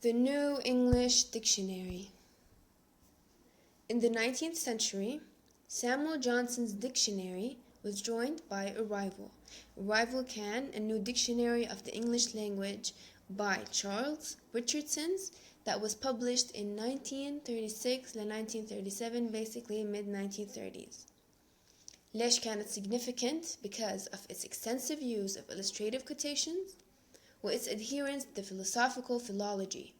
The New English Dictionary. In the 19th century, Samuel Johnson's dictionary was joined by a rival. A new dictionary of the English language by Charles Richardson that was published in 1936 to 1937, basically mid-1930s. ليش كانت significant? Because of its extensive use of illustrative quotations وits adherence to the philosophical philology.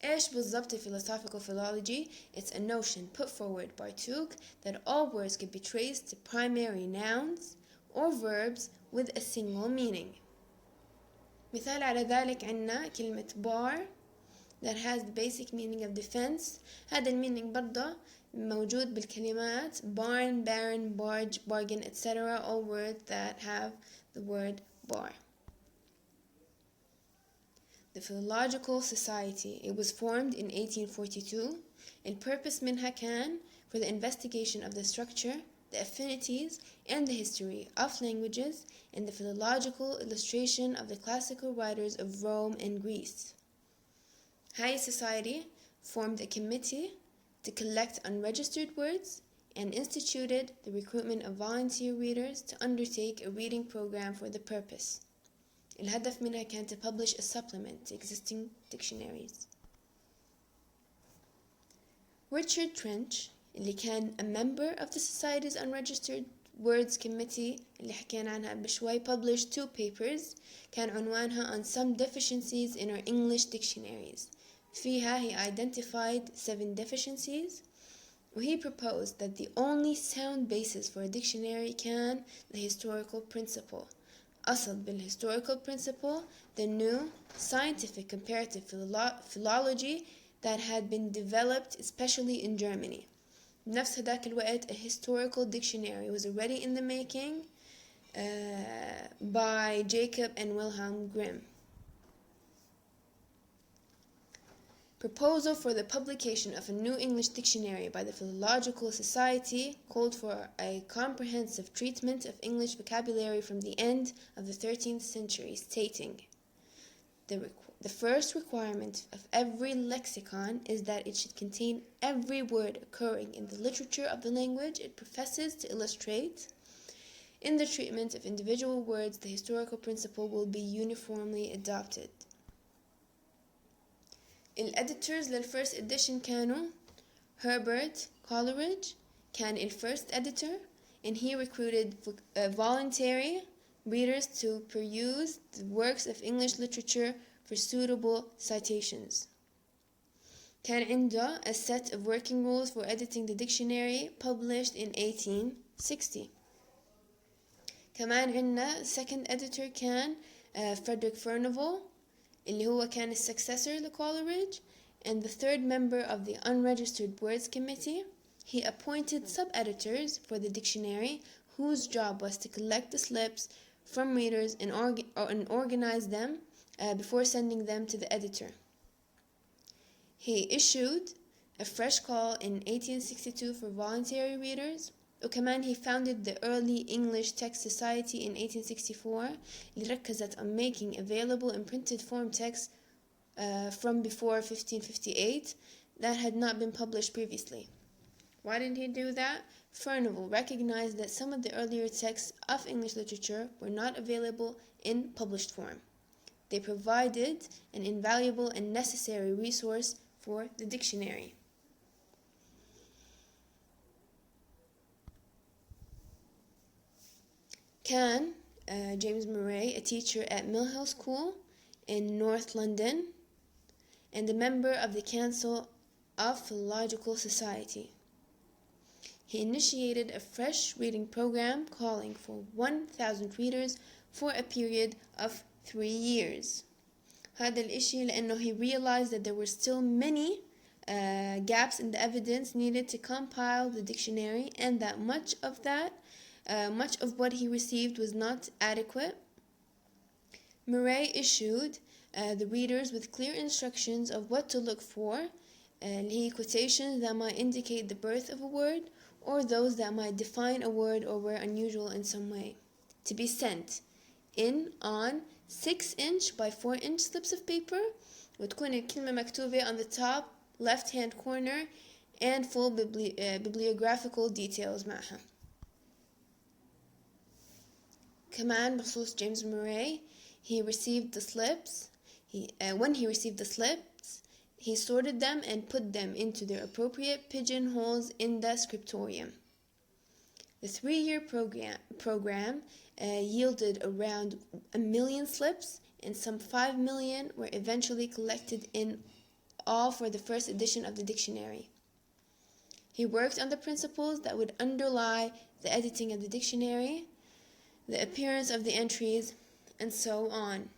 إيش بالضبط philosophical philology? It's a notion put forward by Tuke that all words could be traced to primary nouns or verbs with a single meaning. مثال على ذلك عنا كلمة bar that has the basic meaning of defense. هذا المينينج برضه موجود بالكلمات barn, baron, barge, bargain, etc. all words that have the word bar. The Philological Society. It was formed in 1842. الpurpose منها كان for the investigation of the structure, the affinities, and the history of languages and the philological illustration of the classical writers of Rome and Greece. هاي society formed a committee to collect unregistered words and instituted the recruitment of volunteer readers to undertake a reading program for the purpose. الهدف منها كان to publish a supplement to existing dictionaries. Richard Trench اللي كان a member of the Society's Unregistered Words Committee اللي حكينا عنها بشوي published 2 papers كان عنوانها on some deficiencies in our English dictionaries. فيها he identified 7 deficiencies and he proposed that the only sound basis for a dictionary كان the historical principle. أصل بالhistorical principle the new scientific comparative philology that had been developed especially in Germany. بنفس هداك الوقت a historical dictionary was already in the making by Jacob and Wilhelm Grimm. Proposal for the publication of a new English dictionary by the Philological Society called for a comprehensive treatment of English vocabulary from the end of the 13th century, stating, the first requirement of every lexicon is that it should contain every word occurring in the literature of the language it professes to illustrate. In the treatment of individual words, the historical principle will be uniformly adopted. الeditors للfirst edition كانوا Herbert Coleridge كان الfirst editor and he recruited voluntary readers to peruse the works of English literature for suitable citations. كان عنده a set of working rules for editing the dictionary published in 1860. كمان عندنا second editor كان Frederick Furnivall اللي هو كان successor لColeridge, and the third member of the Unregistered Words Committee. He appointed sub-editors for the dictionary whose job was to collect the slips from readers and organize them before sending them to the editor. He issued a fresh call in 1862 for voluntary readers. وكمان he founded the Early English Text Society in 1864 اللي ركزت on making available in printed form texts from before 1558 that had not been published previously. Why did he do that? Furnivall recognized that some of the earlier texts of English literature were not available in published form. They provided an invaluable and necessary resource for the dictionary. كان James Murray a teacher at Mill Hill School in North London and a member of the Council of Philological Society. He initiated a fresh reading program calling for 1,000 readers for a period of 3 years. هذا الإشي لأنه he realized that there were still many gaps in the evidence needed to compile the dictionary and that much of what he received was not adequate. Murray issued the readers with clear instructions of what to look for, quotations that might indicate the birth of a word or those that might define a word or were unusual in some way, to be sent in on 6-inch by 4-inch slips of paper وتكون الكلمة مكتوبة on the top left hand corner and full bibliographical details معها. كمان بخصوص جيمس موراي, he received the slips. When he received the slips, he sorted them and put them into their appropriate pigeonholes in the scriptorium. The 3-year program yielded around 1 million slips, and some 5 million were eventually collected in all for the first edition of the dictionary. He worked on the principles that would underlie the editing of the dictionary, the appearance of the entries, and so on.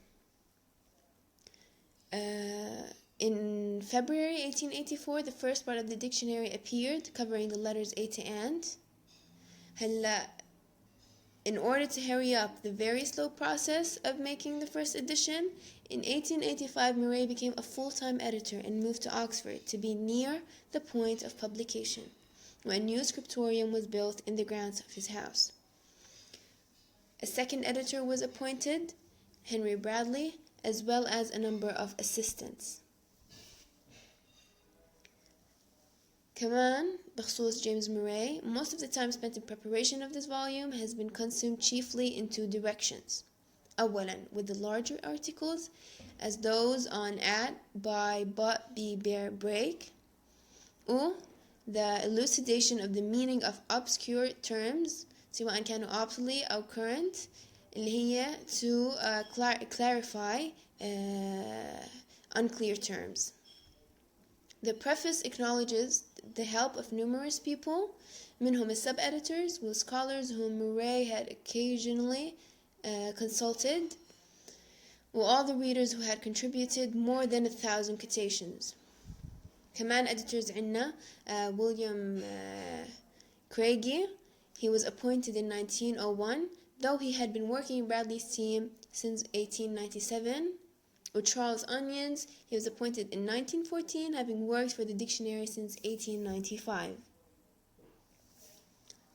In February 1884, the first part of the dictionary appeared, covering the letters A to and. In order to hurry up the very slow process of making the first edition, in 1885 Murray became a full-time editor and moved to Oxford to be near the point of publication, where a new scriptorium was built in the grounds of his house. A second editor was appointed, Henry Bradley, as well as a number of assistants. كمان بخصوص James Murray, most of the time spent in preparation of this volume has been consumed chiefly in 2 directions. أولا, with the larger articles, as those on at, by, but, be, bear, break, or the elucidation of the meaning of obscure terms, سواء كانوا obsolete أو current, اللي هي to clarify unclear terms. The preface acknowledges the help of numerous people, منهم sub-editors with scholars whom Murray had occasionally consulted, with all the readers who had contributed more than 1,000 quotations. كمان editors عنا William Craigie. He was appointed in 1901, though he had been working in Bradley's team since 1897. With Charles Onions, he was appointed in 1914, having worked for the dictionary since 1895.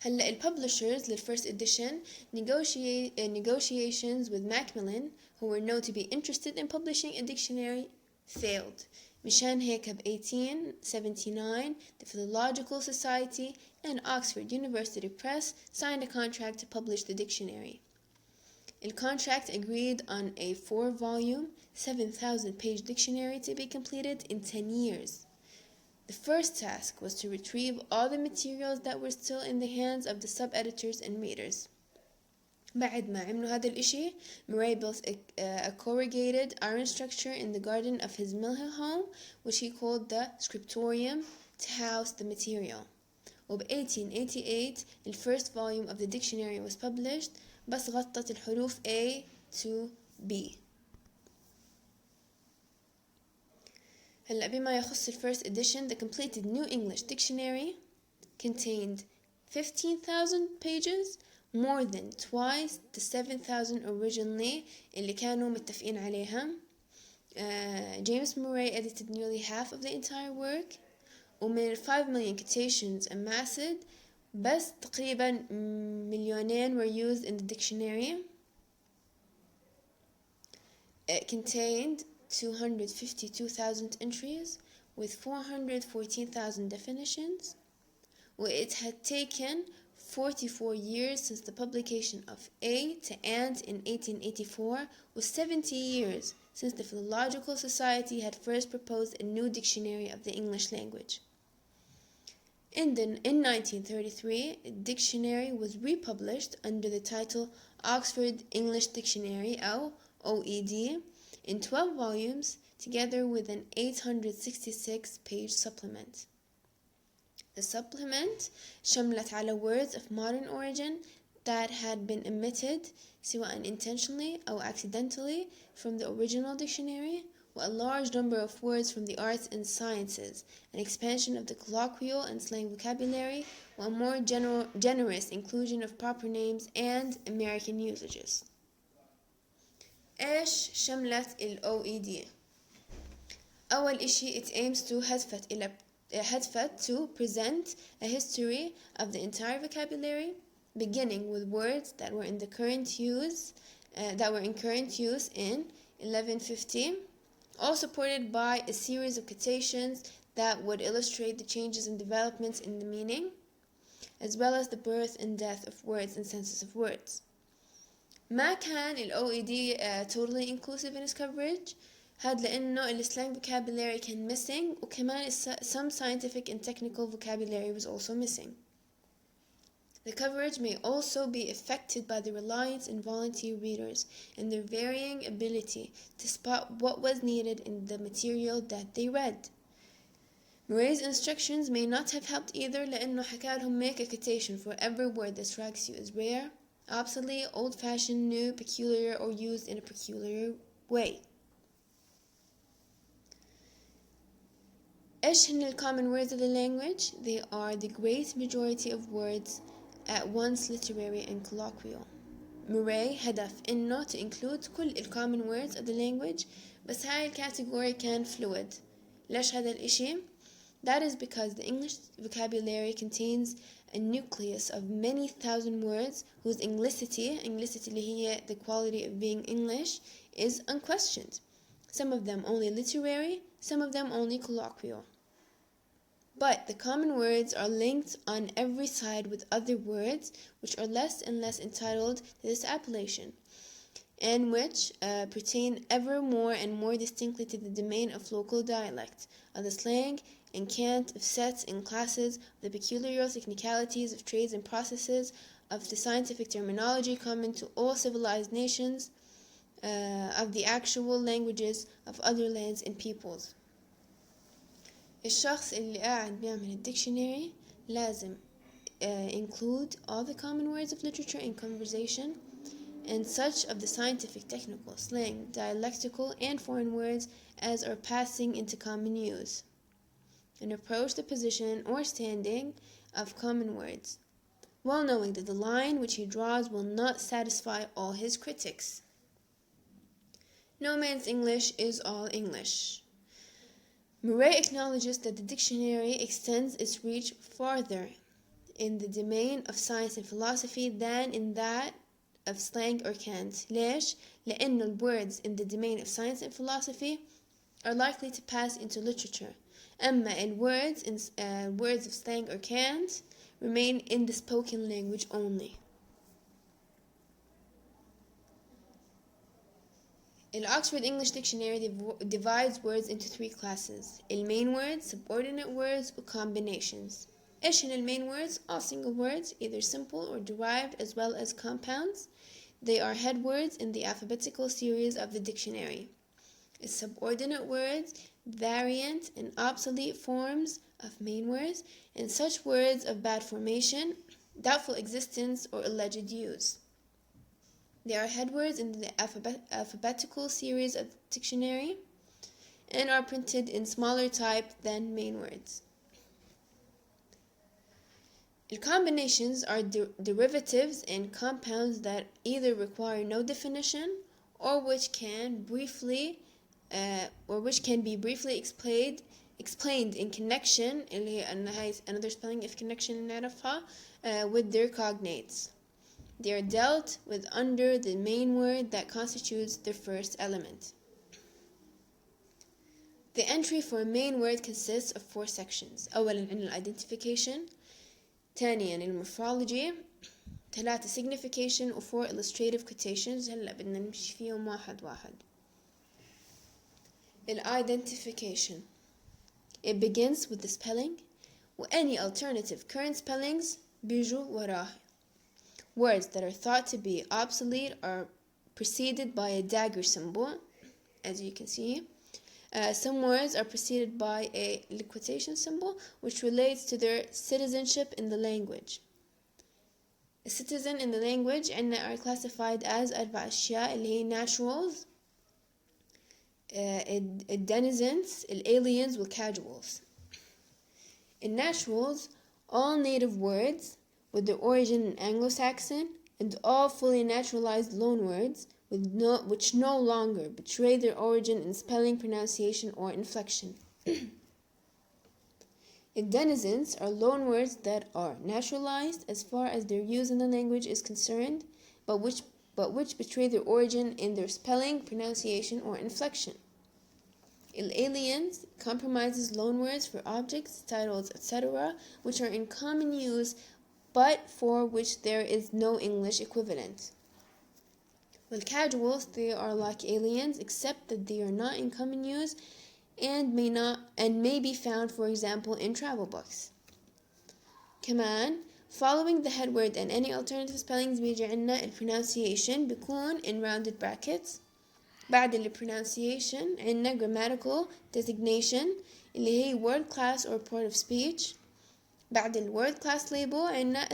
هلأ الpublishers للfirst edition negotiations with Macmillan, who were known to be interested in publishing a dictionary, failed. مشان هيك ب 1879 the Philological Society and Oxford University Press signed a contract to publish the dictionary. The contract agreed on a 4-volume, 7,000-page dictionary to be completed in 10 years. The first task was to retrieve all the materials that were still in the hands of the sub-editors and readers. بعد ما عملوا هذا الاشي, Murray built a corrugated iron structure in the garden of his mill home, which he called the scriptorium, to house the material. وب 1888, the first volume of the dictionary was published, بس غطت الحروف A to B. هلأ بما يخص the first edition, the completed New English Dictionary contained 15,000 pages, more than twice the 7,000 originally اللي كانوا متفقين عليها. James Murray edited nearly half of the entire work, ومن 5 million quotations amassed, بس تقريبا 2,000,000 were used in the dictionary. It contained 252,000 entries with 414,000 definitions. It had taken 44 years since the publication of A to and in 1884, with 70 years since the Philological Society had first proposed a new dictionary of the English language. In 1933, the dictionary was republished under the title Oxford English Dictionary, or OED, in 12 volumes, together with an 866-page supplement. The supplement شملت على words of modern origin that had been omitted, سواء intentionally or accidentally, from the original dictionary, with a large number of words from the arts and sciences, an expansion of the colloquial and slang vocabulary, with a more generous inclusion of proper names and American usages. إيش شملت ال OED؟ أول إشي, it aims to هدفت to present a history of the entire vocabulary, beginning with words that were in current use in 1150, all supported by a series of quotations that would illustrate the changes and developments in the meaning, as well as the birth and death of words and senses of words. ما كان ال OED totally inclusive in its coverage، هاد لأنه ال slang vocabulary كان missing، وكمان some scientific and technical vocabulary was also missing. The coverage may also be affected by the reliance on volunteer readers and their varying ability to spot what was needed in the material that they read. Murray's instructions may not have helped either لأنه حكالهم make a quotation for every word that strikes you as rare, obsolete, old-fashioned, new, peculiar, or used in a peculiar way. إيش هن ال common words of the language? They are the great majority of words at once literary and colloquial. Murray هدف إنه to include كل ال common words of the language، بس هاي الكاتيجوري كان fluid. ليش هذا الإشي؟ That is because the English vocabulary contains a nucleus of many thousand words whose Englicity اللي هي the quality of being English, is unquestioned. Some of them only literary, some of them only colloquial. But the common words are linked on every side with other words which are less and less entitled to this appellation, and which pertain ever more and more distinctly to the domain of local dialect, of the slang and cant of sets and classes, of the peculiar technicalities of trades and processes, of the scientific terminology common to all civilized nations, of the actual languages of other lands and peoples. الشخص اللي قاعد بيعمل الديكشنري لازم include all the common words of literature and conversation and such of the scientific, technical, slang, dialectical, and foreign words as are passing into common use, and approach the position or standing of common words, well knowing that the line which he draws will not satisfy all his critics. No man's English is all English. Murray acknowledges that the dictionary extends its reach farther in the domain of science and philosophy than in that of slang or cant. ليش؟ لأن the words in the domain of science and philosophy are likely to pass into literature. أما words of slang or cant remain in the spoken language only. The Oxford English Dictionary divides words into three classes: main words, subordinate words, or combinations. إيش هن main words? All single words, either simple or derived, as well as compounds. They are head words in the alphabetical series of the dictionary. Subordinate words, variant and obsolete forms of main words, and such words of bad formation, doubtful existence, or alleged use. They are head words in the alphabetical series of the dictionary and are printed in smaller type than main words. The combinations are derivatives and compounds that either require no definition or which can be briefly explained in connection another spelling of connection نعرفها with their cognates. They are dealt with under the main word that constitutes the first element. The entry for a main word consists of 4 sections. أولاً identification، ثانياً morphology، 3 signification، و 4 illustrative quotations. هلا بدنا نمشي فيهم واحد واحد. Identification. It begins with the spelling و any alternative current spellings بيجوا وراه. Words that are thought to be obsolete are preceded by a dagger symbol, as you can see. Some words are preceded by a quotation symbol, which relates to their citizenship in the language. A citizen in the language are classified as 4 أشياء اللي هي naturals, denizens, aliens, والcasuals. In naturals, all native words with their origin in Anglo-Saxon, and all fully naturalized loanwords which no longer betray their origin in spelling, pronunciation, or inflection. Denizens are loanwords that are naturalized as far as their use in the language is concerned, but which betray their origin in their spelling, pronunciation, or inflection. Aliens comprises loanwords for objects, titles, etc., which are in common use but for which there is no English equivalent. Casuals, they are like aliens except that they are not in common use and may be found, for example, in travel books. كمان following the head word and any alternative spellings بيجي عنا pronunciation بيكون in rounded brackets. بعد pronunciation عنا grammatical designation اللي هي word class or part of speech. بعد word class label عنا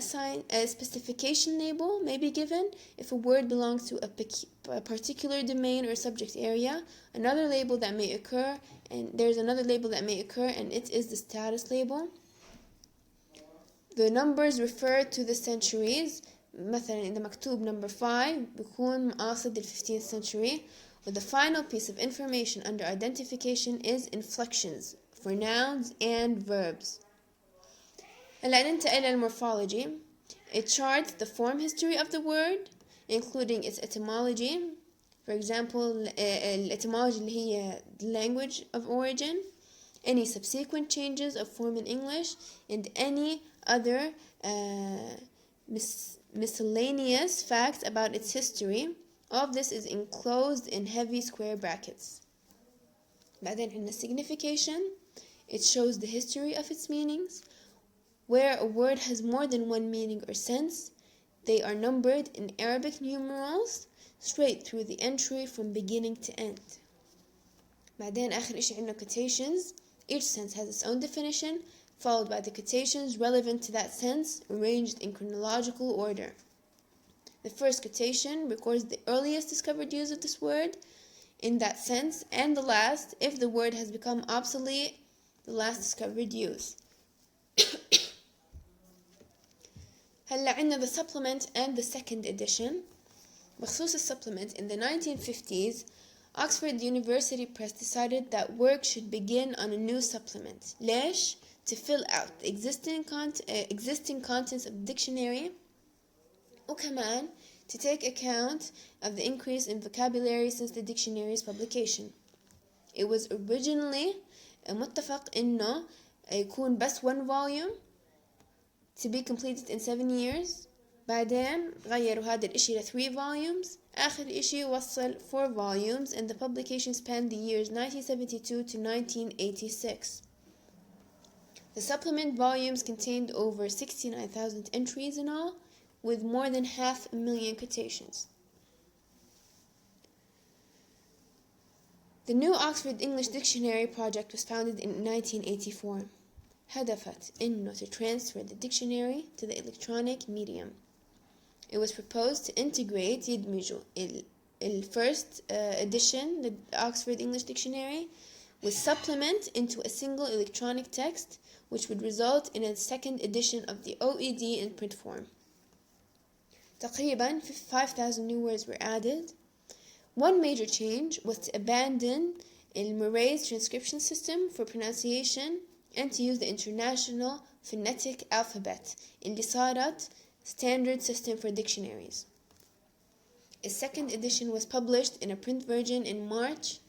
a specification label may be given if a word belongs to a particular domain or subject area. Another label that may occur, and there's another label that may occur, and it is the status label. The numbers refer to the centuries. مثلا إذا مكتوب number 5 بيكون قاصد ال 15th century. But the final piece of information under identification is inflections for nouns and verbs. هلا ننتقل إلى morphology. It charts the form history of the word, including its etymology. For example, etymology اللي هي the language of origin, any subsequent changes of form in English, and any other miscellaneous facts about its history. All of this is enclosed in heavy square brackets. بعدين عندنا signification. It shows the history of its meanings. Where a word has more than one meaning or sense, they are numbered in Arabic numerals straight through the entry from beginning to end. بعدين آخر إشي عندنا quotations. Each sense has its own definition, followed by the quotations relevant to that sense, arranged in chronological order. The first quotation records the earliest discovered use of this word in that sense, and the last, if the word has become obsolete, the last discovered use. هلا عندنا the supplement and the second edition. بخصوص supplement, in the 1950s, Oxford University Press decided that work should begin on a new supplement. ليش? To fill out the existing contents of the dictionary, وكمان to take account of the increase in vocabulary since the dictionary's publication. It was originally متفق إنه يكون بس one volume to be completed in 7 years. بعدين غيروا هذا الإشي ل 3 volumes. آخر إشي وصل 4 volumes, and the publication spanned the years 1972 to 1986. The supplement volumes contained over 69,000 entries in all, with more than 500,000 quotations. The new Oxford English Dictionary project was founded in 1984. هدفت إنه to transfer the dictionary to the electronic medium. It was proposed to integrate يدمجوا first edition, the Oxford English Dictionary, with supplement into a single electronic text, which would result in a second edition of the OED in print form. تقريبا 5,000 new words were added. One major change was to abandon Murray's transcription system for pronunciation and to use the International Phonetic Alphabet اللي صارت standard system for dictionaries. A second edition was published in a print version in March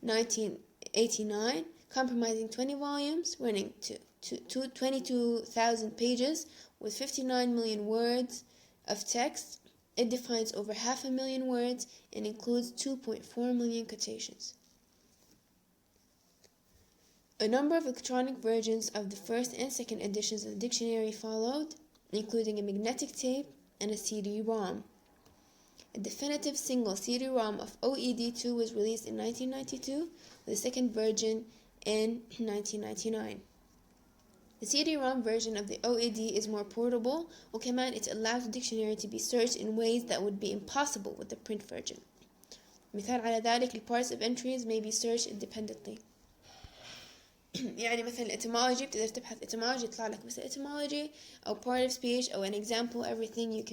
1989, comprising 20 volumes running to 22,000 pages with 59 million words of text. It defines over 500,000 words and includes 2.4 million quotations. A number of electronic versions of the first and second editions of the dictionary followed, including a magnetic tape and a CD-ROM. A definitive single CD-ROM of OED2 was released in 1992, with a second version in 1999. The CD-ROM version of the OED is more portable, وكمان it allows the dictionary to be searched in ways that would be impossible with the print version. مثال على ذلك, the parts of entries may be searched independently. يعني مثلا etymology بتقدر تبحث etymology يطلع لك مثل etymology أو part of speech أو an example. Everything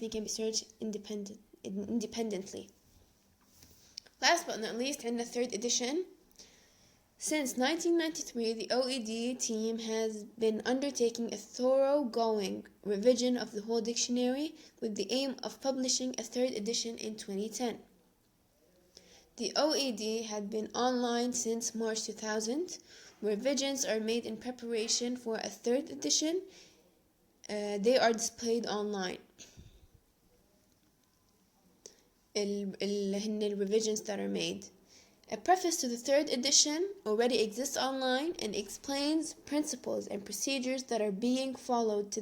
can be searched independently. Last but not least, in the third edition. Since 1993, the OED team has been undertaking a thoroughgoing revision of the whole dictionary with the aim of publishing a third edition in 2010. The OED had been online since March 2000. Revisions are made in preparation for a third edition. They are displayed online. هن revisions that are made. A preface to the third edition already exists online and explains principles and procedures that are being followed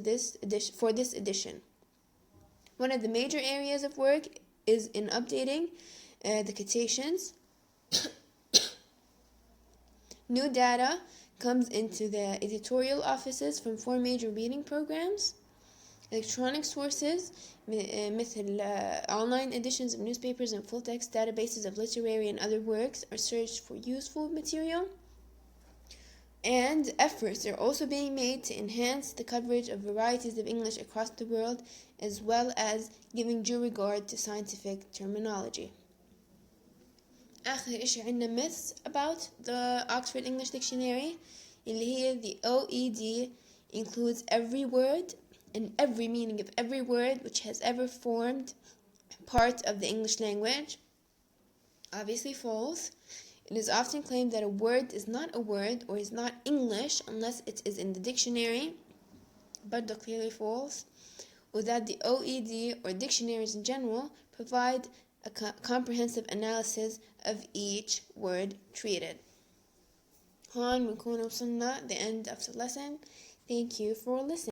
for this edition. One of the major areas of work is in updating the quotations. New data comes into the editorial offices from 4 major reading programs. Electronic sources مثل online editions of newspapers and full-text databases of literary and other works are searched for useful material. And efforts are also being made to enhance the coverage of varieties of English across the world, as well as giving due regard to scientific terminology. آخر إشي عنا myths about the Oxford English Dictionary اللي هي the OED includes every word and every meaning of every word which has ever formed part of the English language. Obviously false. It is often claimed that a word is not a word or is not English unless it is in the dictionary, but clearly false. Or that the OED or dictionaries in general provide a comprehensive analysis of each word treated. هون بنكون وصلنا the end of the lesson. Thank you for listening.